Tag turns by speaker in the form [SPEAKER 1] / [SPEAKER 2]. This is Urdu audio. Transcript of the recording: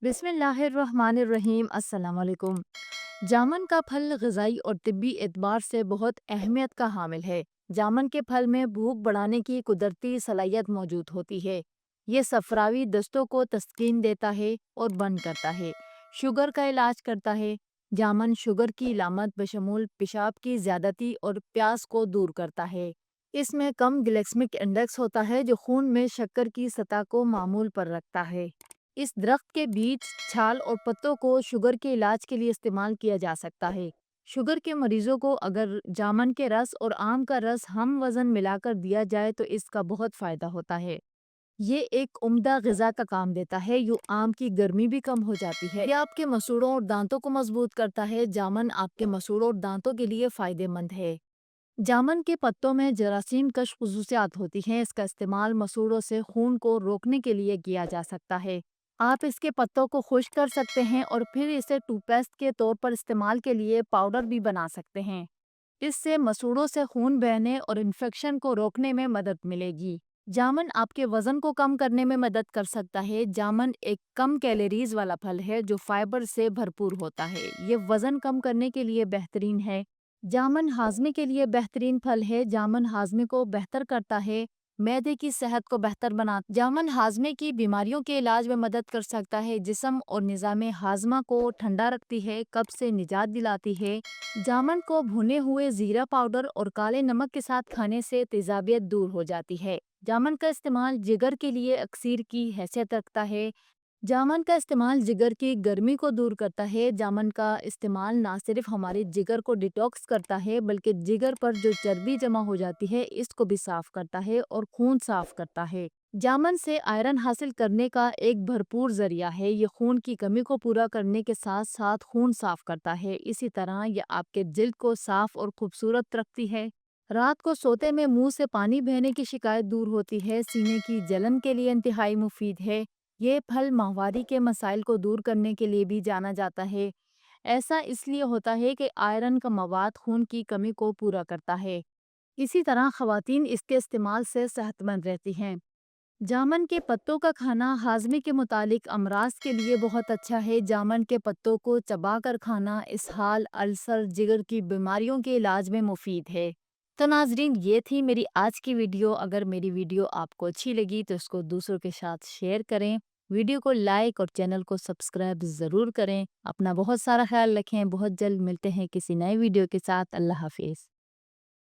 [SPEAKER 1] بسم اللہ الرحمن الرحیم، السلام علیکم۔ جامن کا پھل غذائی اور طبی اعتبار سے بہت اہمیت کا حامل ہے۔ جامن کے پھل میں بھوک بڑھانے کی قدرتی صلاحیت موجود ہوتی ہے۔ یہ صفراوی دستوں کو تسکین دیتا ہے اور بند کرتا ہے۔ شوگر کا علاج کرتا ہے۔ جامن شوگر کی علامت بشمول پیشاب کی زیادتی اور پیاس کو دور کرتا ہے۔ اس میں کم گلیسمک انڈیکس ہوتا ہے جو خون میں شکر کی سطح کو معمول پر رکھتا ہے۔ اس درخت کے بیج، چھال اور پتوں کو شوگر کے علاج کے لیے استعمال کیا جا سکتا ہے۔ شوگر کے مریضوں کو اگر جامن کے رس اور آم کا رس ہم وزن ملا کر دیا جائے تو اس کا بہت فائدہ ہوتا ہے۔ یہ ایک عمدہ غذا کا کام دیتا ہے۔ یوں آم کی گرمی بھی کم ہو جاتی ہے۔ یہ آپ کے مسوڑوں اور دانتوں کو مضبوط کرتا ہے۔ جامن آپ کے مسوڑوں اور دانتوں کے لیے فائدہ مند ہے۔ جامن کے پتوں میں جراثیم کش خصوصیات ہوتی ہیں۔ اس کا استعمال مسوڑوں سے خون کو روکنے کے لیے کیا جا سکتا ہے۔ آپ اس کے پتوں کو خشک کر سکتے ہیں اور پھر اسے ٹوتھ پیسٹ کے طور پر استعمال کے لیے پاؤڈر بھی بنا سکتے ہیں۔ اس سے مسوڑوں سے خون بہنے اور انفیکشن کو روکنے میں مدد ملے گی۔ جامن آپ کے وزن کو کم کرنے میں مدد کر سکتا ہے۔ جامن ایک کم کیلوریز والا پھل ہے جو فائبر سے بھرپور ہوتا ہے۔ یہ وزن کم کرنے کے لیے بہترین ہے۔ جامن ہاضمے کے لیے بہترین پھل ہے۔ جامن ہاضمے کو بہتر کرتا ہے، معدے کی صحت کو بہتر بناتا ہے۔ جامن ہاضمے کی بیماریوں کے علاج میں مدد کر سکتا ہے، جسم اور نظام ہاضمہ کو ٹھنڈا رکھتی ہے، قبض سے نجات دلاتی ہے۔ جامن کو بھنے ہوئے زیرہ پاؤڈر اور کالے نمک کے ساتھ کھانے سے تیزابیت دور ہو جاتی ہے۔ جامن کا استعمال جگر کے لیے اکسیر کی حیثیت رکھتا ہے۔ جامن کا استعمال جگر کی گرمی کو دور کرتا ہے۔ جامن کا استعمال نہ صرف ہمارے جگر کو ڈیٹاکس کرتا ہے بلکہ جگر پر جو چربی جمع ہو جاتی ہے اس کو بھی صاف کرتا ہے اور خون صاف کرتا ہے۔ جامن سے آئرن حاصل کرنے کا ایک بھرپور ذریعہ ہے۔ یہ خون کی کمی کو پورا کرنے کے ساتھ ساتھ خون صاف کرتا ہے۔ اسی طرح یہ آپ کے جلد کو صاف اور خوبصورت رکھتی ہے۔ رات کو سوتے میں منہ سے پانی بہنے کی شکایت دور ہوتی ہے۔ سینے کی جلن کے لیے انتہائی مفید ہے۔ یہ پھل ماہواری کے مسائل کو دور کرنے کے لیے بھی جانا جاتا ہے۔ ایسا اس لیے ہوتا ہے کہ آئرن کا مواد خون کی کمی کو پورا کرتا ہے۔ اسی طرح خواتین اس کے استعمال سے صحت مند رہتی ہیں۔ جامن کے پتوں کا کھانا ہاضمے کے متعلق امراض کے لیے بہت اچھا ہے۔ جامن کے پتوں کو چبا کر کھانا اسہال، السر، جگر کی بیماریوں کے علاج میں مفید ہے۔ تو ناظرین، یہ تھی میری آج کی ویڈیو۔ اگر میری ویڈیو آپ کو اچھی لگی تو اس کو دوسروں کے ساتھ شیئر کریں، ویڈیو کو لائک اور چینل کو سبسکرائب ضرور کریں۔ اپنا بہت سارا خیال رکھیں۔ بہت جلد ملتے ہیں کسی نئے ویڈیو کے ساتھ۔ اللہ حافظ۔